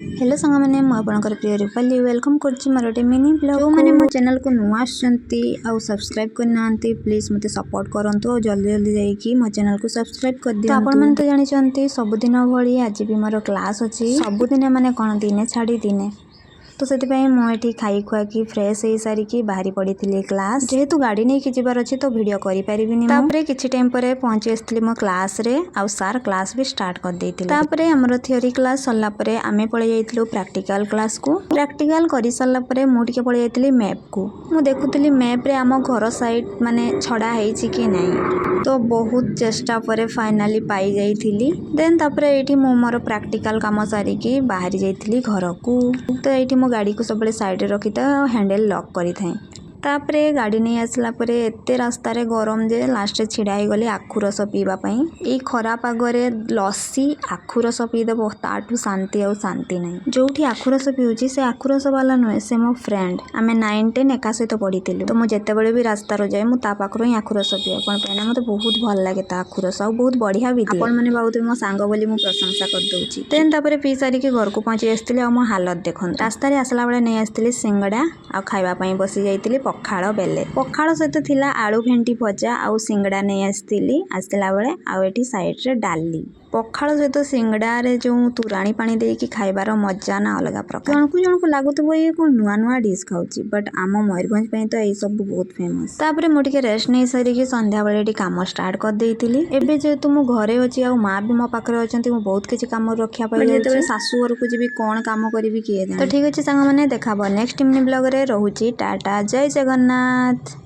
Hello सांग मैंने मुझे प्रिय रूपाली वेलकम करछि मोर गोटे मिनी ब्लॉग जो मैंने मो चैनल को नुआ आछंती आ सब्सक्राइब करना प्लीज मते सपोर्ट करंतु और जल्दी जल्दी जाइए मो चैनल को सब्सक्राइब कर दियो। तो आपण मन तो जानिचंती सबुदिन भली आज भी मोर क्लास अछि सबुदिन माने कोन दिने छाड़ी दिने तो से मुझे खाई खुआ कि फ्रेश हो सारिकी बाहरी पड़ी थी क्लास जेहेतु गाड़ी नहीं कि जीवार अच्छी तो वीडियो करि परिबिनी तापरे किछि टाइम परे पहुंची आसली मो क्लास रे आ सार क्लास भी स्टार्ट कर देथिले। तापरे हमर थ्योरी क्लास सरला परे आमे पळे जाइतलु प्रैक्टिकल क्लास को प्रैक्टिकल करि सरला परे मु टिके पळे जाइतली मैप को मु देखुतली मैप रे आम घर साइड माने छडा हेछि कि नहीं तो बहुत चेष्टा परे फाइनली पाई जाइथिली। देन तापरे एठी मु मोर प्रैक्टिकल काम सारिकी बाहरी जाइथिली घर को तो एठी मो गाड़ी को सब साइड रखी था हैंडल लॉक करी थाए। तापरे गाड़ी नहीं आसला परे एते रास्ता रे गरम जे लास्ट छिड़ा ही गली आखु रस पीवा पई ए खरा पागरे लस्सी आखु रस पी देबो ताठू शांति आ शांति नहीं जोठी आखु रस पिउची से आखु रस वाला नुहे से मो फ्रेंड आमे 9 10 एका सहित पढ़ीथिलु तो मु जेते बेले भी रास्ता रो जाय मु ता पाखरो ही आखु रस पिए पण पेना मते बहुत भल लागे ता आखु रस आ बहुत बढ़िया भी आपण माने बहुत मो सांग बोली मु प्रशंसा कर दउची। देन तापरे पी सारी के घर को पहुंची आस्तिले आ मो हालत देखन रास्ता रे आसला बेले नहीं आस्तिले सिंगड़ा आ खाइबा पई बसी जाइतिले पखाड़ बेले पखाड़ सहित थिला आलू भेंटी भजा आउ सिंगड़ा नहीं आसला बेले आउ एठी साइड रे डाली पखाड़ सहित सिंगड़ा रे जो तुराणी पानी देकी खाइबार मजा ना अलग प्रकार जनकु लागुथबो ये को नुआ नुआ डिश खाउची बट आम मयूरभंज पे तो ये सब बहुत फेमस। तापरे मु टिके रेस्ट नहीं सारिकी संध्या बेले एठी काम स्टार्ट कर देइतिली एबे जेतु मु घरे अछि आ मां भी मो पाखरे अछंती मु बहुत किछि काम रखिया पई जेते सासू घर को जेबी कोन काम करबी किए जाने। तो ठीक अछि संग माने देखाबो नेक्स्ट मिनी ब्लॉग रे रहूची टाटा जय जगन्नाथ।